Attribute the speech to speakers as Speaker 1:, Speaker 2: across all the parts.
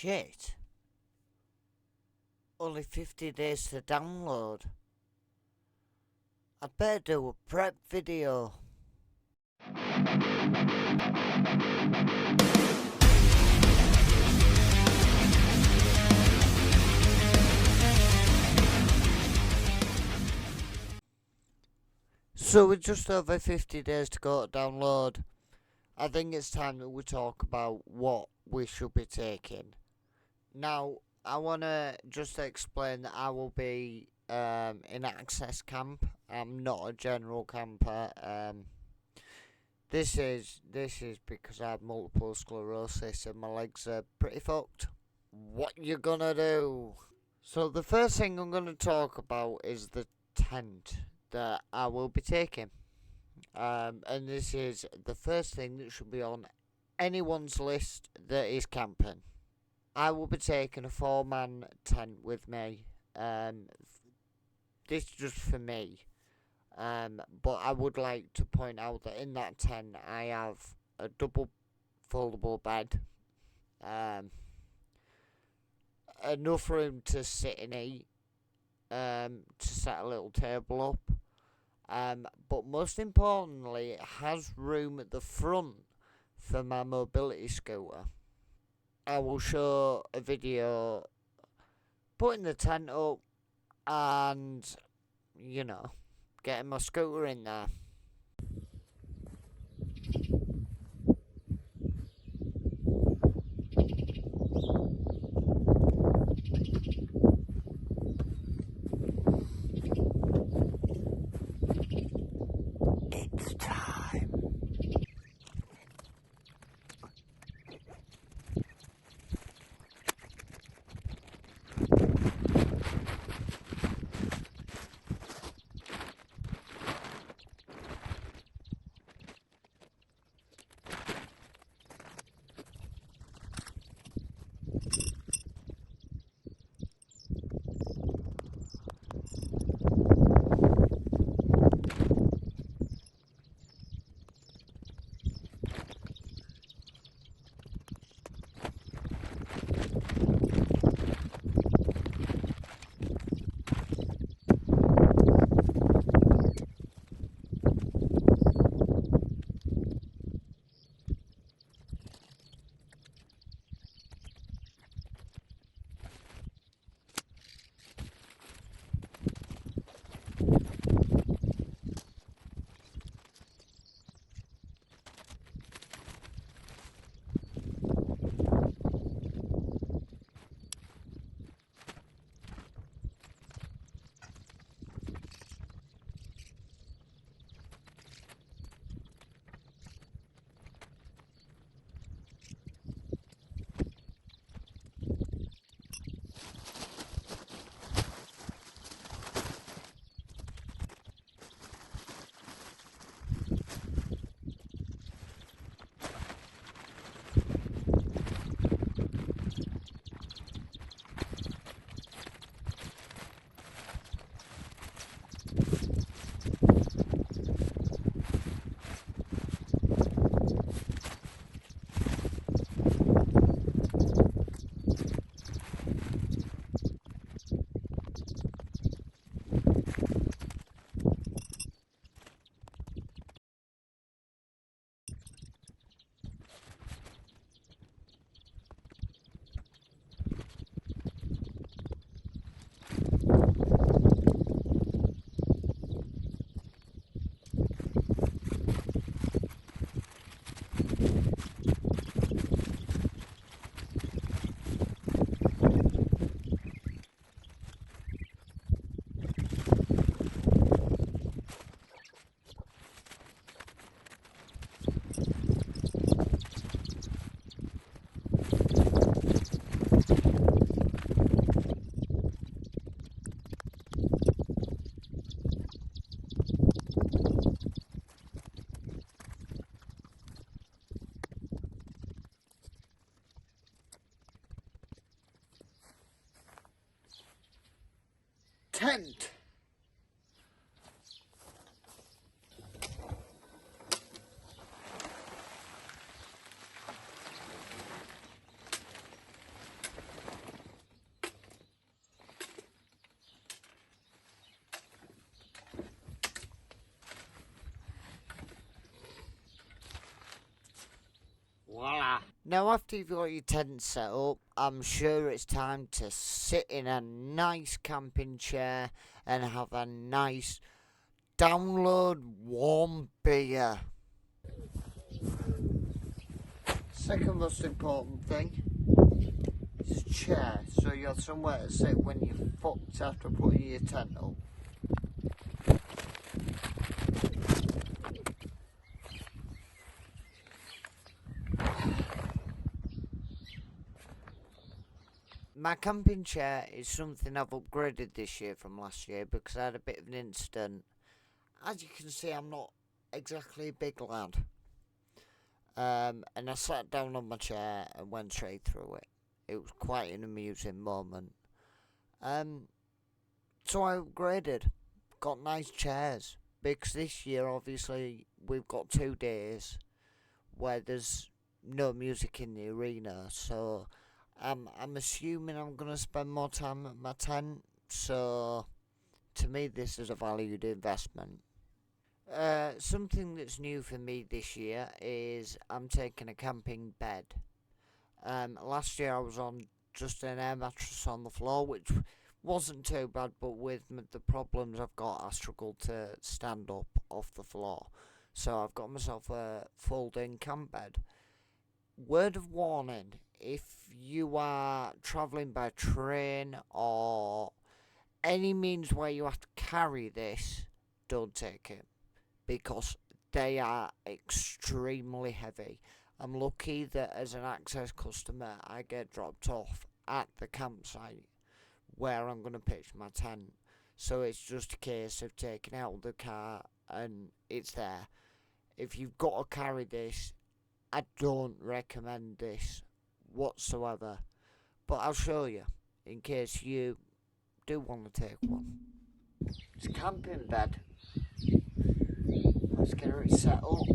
Speaker 1: shit. Only 50 days to download. I'd better do a prep video. So with just over 50 days to go to download, I think it's time that we talk about what we should be taking. Now, I want to just explain that I will be in access camp. I'm not a general camper. This is because I have multiple sclerosis and my legs are pretty fucked. What you gonna do? So the first thing I'm gonna talk about is the tent that I will be taking. And this is the first thing that should be on anyone's list that is camping. I will be taking a 4-man tent with me. This is just for me. But I would like to point out that in that tent I have a double foldable bed, enough room to sit and eat, to set a little table up, but most importantly it has room at the front for my mobility scooter. I will show a video putting the tent up and, getting my scooter in there. It's time. Tent. Now, after you've got your tent set up, I'm sure it's time to sit in a nice camping chair and have a nice download warm beer. Second most important thing is a chair, so you have somewhere to sit when you're fucked after putting your tent up. My camping chair is something I've upgraded this year from last year because I had a bit of an incident. As you can see, I'm not exactly a big lad. And I sat down on my chair and went straight through it. It was quite an amusing moment. So I upgraded, got nice chairs because this year, obviously, we've got 2 days where there's no music in the arena. So I'm assuming I'm gonna spend more time at my tent. So to me, this is a valued investment. Something that's new for me this year is I'm taking a camping bed. Last year I was on just an air mattress on the floor, which wasn't too bad, but with the problems I've got, I struggled to stand up off the floor. So I've got myself a folding camp bed. Word of warning, if you are travelling by train or any means where you have to carry this, don't take it because they are extremely heavy. I'm lucky that as an access customer, I get dropped off at the campsite where I'm going to pitch my tent. So it's just a case of taking out the car and it's there. If you've got to carry this, I don't recommend this whatsoever. But I'll show you in case you do want to take one. It's a camping bed. Let's get it set up.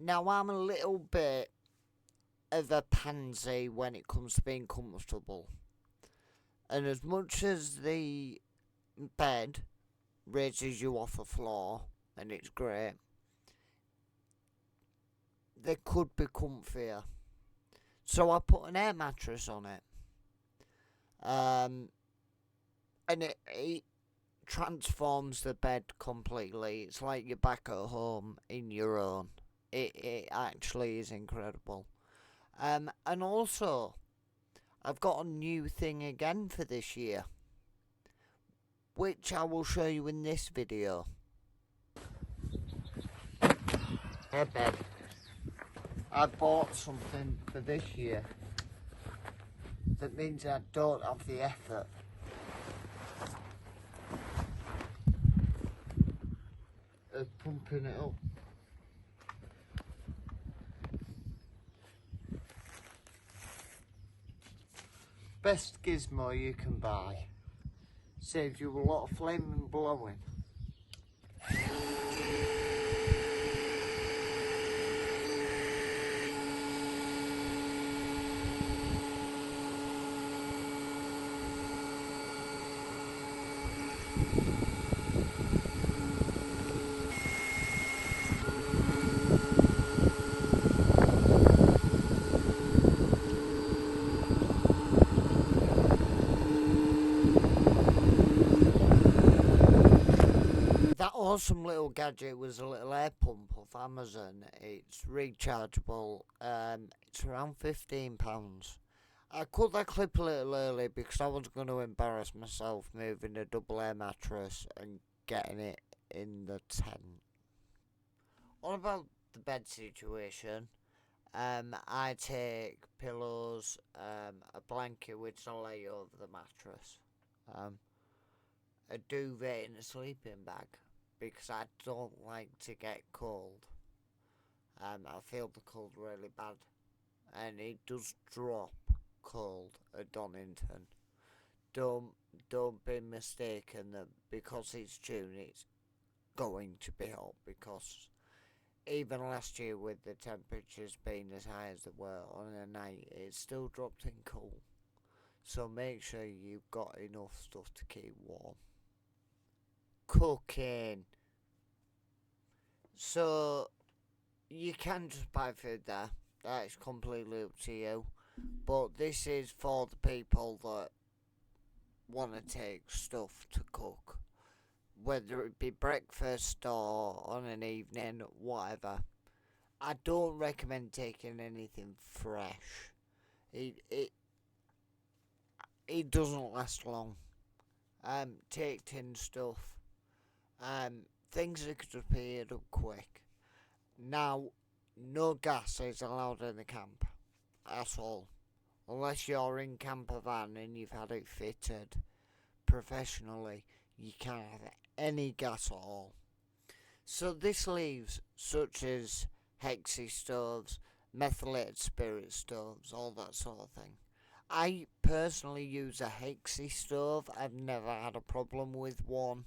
Speaker 1: Now I'm a little bit of a pansy when it comes to being comfortable. And as much as the bed raises you off the floor and it's great, they could be comfier. So I put an air mattress on it. And it transforms the bed completely. It's like you're back at home in your own. It actually is incredible. And also, I've got a new thing again for this year, which I will show you in this video. Hey babe, I bought something for this year that means I don't have the effort of pumping it up. Best gizmo you can buy. Saves you a lot of flaming blowing. That awesome little gadget was a little air pump off Amazon. It's rechargeable. It's around £15. I cut that clip a little early because I was going to embarrass myself moving a double air mattress and getting it in the tent. What about the bed situation? I take pillows, a blanket which I lay over the mattress, a duvet and a sleeping bag. because I don't like to get cold. I feel the cold really bad, and it does drop cold at Donington. Don't don't be mistaken that because it's June, it's going to be hot, because even last year with the temperatures being as high as they were on a night, it still dropped in cool. So make sure you've got enough stuff to keep warm. Cooking. So you can just buy food there. That's completely up to you. But this is for the people that want to take stuff to cook. Whether it be breakfast or on an evening, whatever. I don't recommend taking anything fresh. It it it doesn't last long. Take tin stuff. Things that could just be heated up quick. Now, no gas is allowed in the camp at all, unless you're in camper van and you've had it fitted professionally. You can't have any gas at all. So this leaves such as hexy stoves, methylated spirit stoves, all that sort of thing. I personally use a hexy stove. I've never had a problem with one.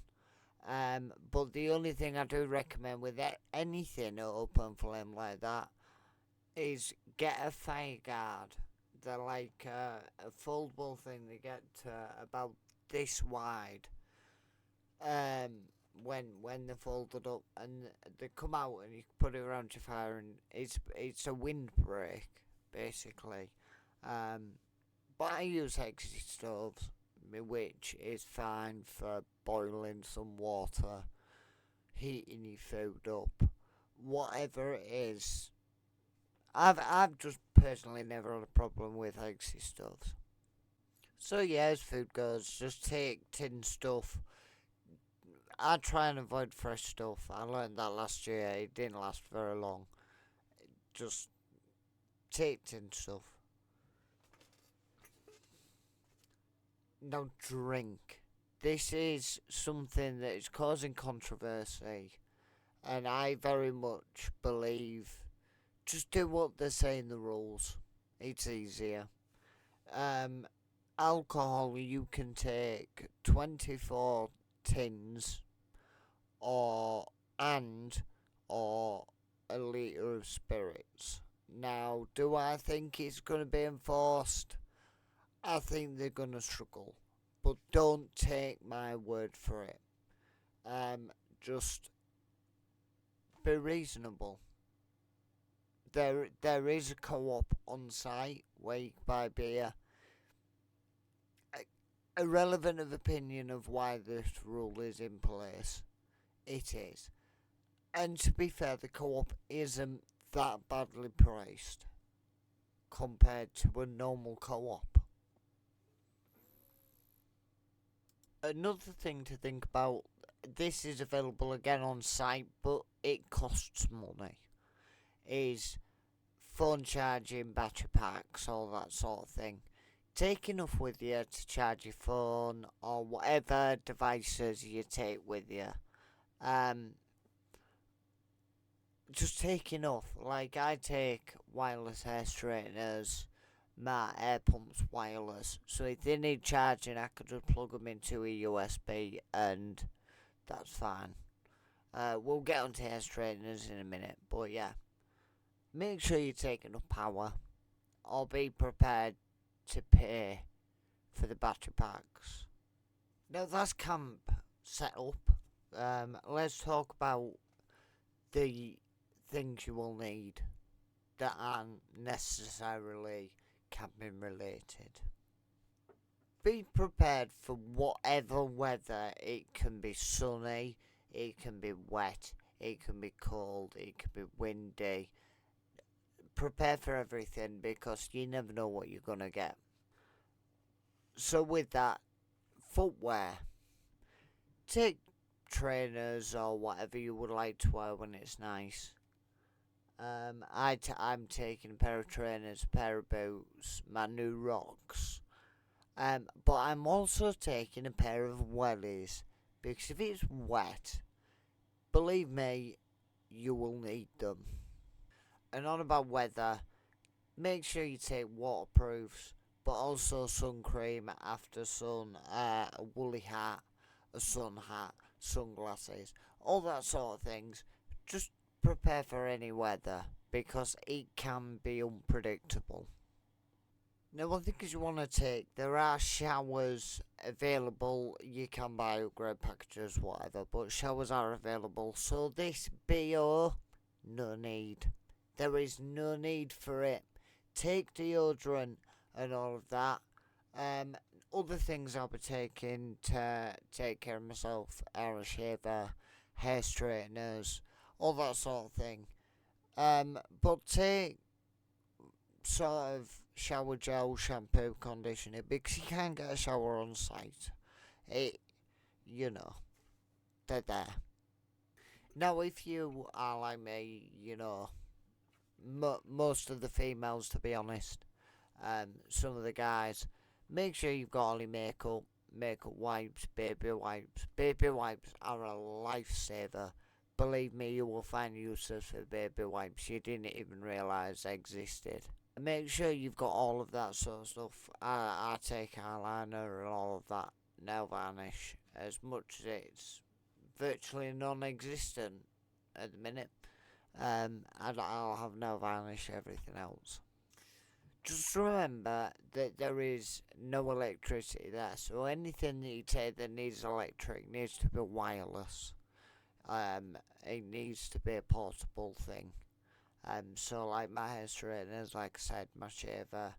Speaker 1: But the only thing I do recommend with anything at open flame like that is get a fire guard. They're like a foldable thing. They get about this wide. When they're folded up, and they come out and you can put it around your fire, and it's a windbreak basically. But I use hexy stoves, which is fine for boiling some water, heating your food up, whatever it is. I've just personally never had a problem with hexy stoves. So yeah, as food goes, just take tin stuff. I try and avoid fresh stuff. I learned that last year. It didn't last very long. Just take tin stuff. Now drink. This is something that is causing controversy, and I very much believe just do what they say in the rules. It's easier. Um, Alcohol, you can take 24 tins or and or a litre of spirits. Now, do I think it's going to be enforced? I think they're going to struggle. But don't take my word for it. Just be reasonable. There is a co-op on site where you can buy beer. Irrelevant of opinion of why this rule is in place, it is. And to be fair, the co-op isn't that badly priced compared to a normal co-op. Another thing to think about, this is available again on site, but it costs money, is phone charging, battery packs, all that sort of thing. Take enough with you to charge your phone or whatever devices you take with you. Just take enough. Like, I take wireless hair straighteners, my air pumps wireless. So if they need charging, I could just plug them into a USB and that's fine. We'll get onto hair straighteners in a minute, but yeah. Make sure you take enough power, or be prepared to pay for the battery packs. Now that's camp set up. Let's talk about the things you will need that aren't necessarily camping related. Be prepared for whatever weather. It can be sunny, it can be wet, it can be cold, it can be windy. Prepare for everything, because you never know what you're going to get. So with that, footwear. Take trainers or whatever you would like to wear when it's nice. I'm taking a pair of trainers, a pair of boots, my new rocks. But I'm also taking a pair of wellies, because if it's wet, believe me, you will need them. And on about weather, make sure you take waterproofs, but also sun cream after sun, a woolly hat, a sun hat, sunglasses, all that sort of things. Just prepare for any weather because it can be unpredictable. Now, one thing is you want to take, there are showers available. You can buy upgrade packages, whatever, but showers are available. So this BO, no need. There is no need for it. Take deodorant and all of that. Other things I'll be taking to take care of myself: air shaver, hair straighteners, all that sort of thing. But take sort of shower gel, shampoo, conditioner, because you can't get a shower on site. It, you know, they're there. Now, if you are like me, most of the females, to be honest, some of the guys, make sure you've got all your makeup wipes, baby wipes. Baby wipes are a lifesaver. Believe me, you will find uses for baby wipes you didn't even realise existed. Make sure you've got all of that sort of stuff. I take eyeliner and all of that, nail varnish, as much as it's virtually non-existent at the minute. I'll have nail varnish, everything else. Just remember that there is no electricity there, so anything that you take that needs electric needs to be wireless. It needs to be a portable thing. So like my hair straighteners, like I said, my shaver,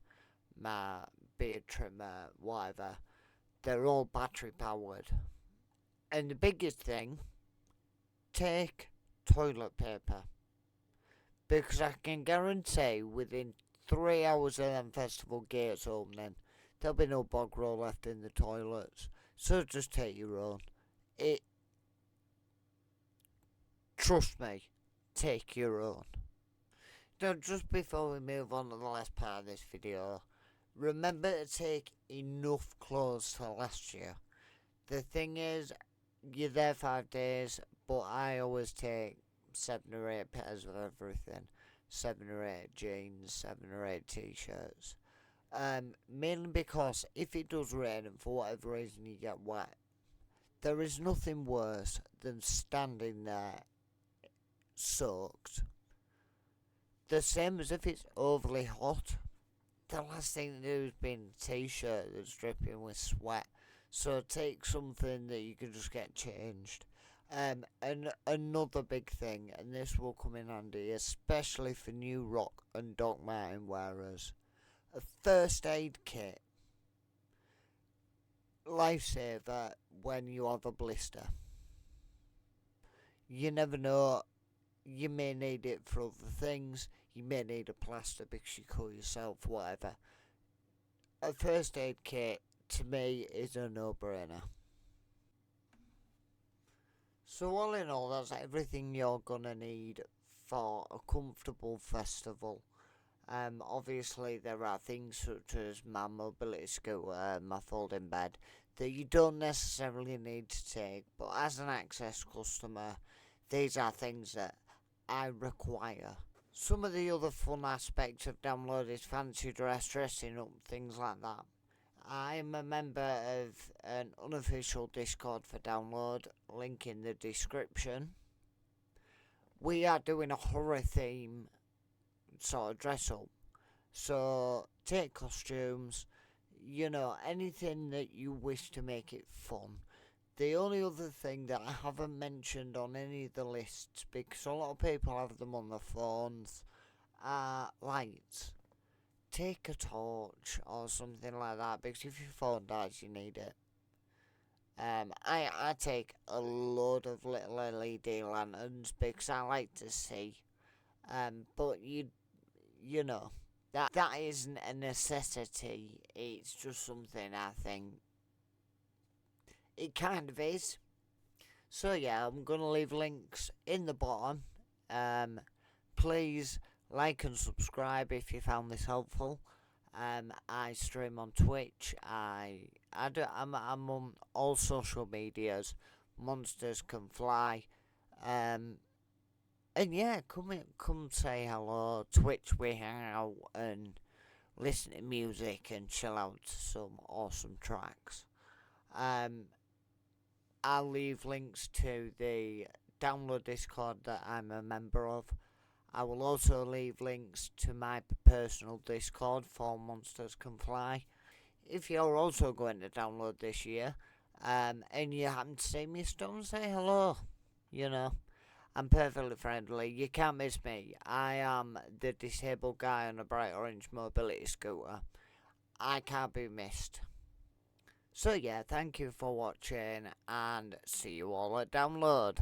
Speaker 1: my beard trimmer, whatever, they're all battery powered. And the biggest thing, take toilet paper. Because I can guarantee within 3 hours of them festival gates opening, there'll be no bog roll left in the toilets. So just take your own. Trust me, take your own. Now, just before we move on to the last part of this video, remember to take enough clothes to last you. The thing is, you're there 5 days, but I always take 7 or 8 pairs of everything. 7 or 8 jeans, 7 or 8 t-shirts. Mainly because if it does rain and for whatever reason you get wet, there is nothing worse than standing there soaked. The same as if it's overly hot. The last thing to do is be in a t-shirt that's dripping with sweat. So take something that you can just get changed. And another big thing, and this will come in handy, especially for new Rock and Doc Martin wearers, a first aid kit. Lifesaver when you have a blister. You never know, you may need it for other things, you may need a plaster because you cut yourself, whatever. A first aid kit, to me, is a no-brainer. So all in all, that's everything you're gonna need for a comfortable festival. Obviously there are things such as my mobility scooter, my folding bed, that you don't necessarily need to take, but as an access customer, these are things that I require. Some of the other fun aspects of Download is fancy dress, dressing up, things like that. I am a member of an unofficial Discord for Download, link in the description. We are doing a horror theme sort of dress up. So take costumes, anything that you wish to make it fun. The only other thing that I haven't mentioned on any of the lists, because a lot of people have them on their phones, are lights. Take a torch or something like that, because if your phone dies, you need it. I take a load of little LED lanterns because I like to see. But you know, that isn't a necessity. It's just something I think it kind of is. So yeah, I'm gonna leave links in the bottom. Please like and subscribe if you found this helpful. I stream on Twitch. I'm on all social medias. Monsters Can Fly. And yeah, come say hello. Twitch, we hang out and listen to music and chill out to some awesome tracks. Um, I'll leave links to the download Discord that I'm a member of. I will also leave links to my personal Discord for Monsters Can Fly. If you're also going to download this year, and you happen to see me, don't say hello. You know, I'm perfectly friendly. You can't miss me. I am the disabled guy on a bright orange mobility scooter. I can't be missed. So yeah, thank you for watching and see you all at download.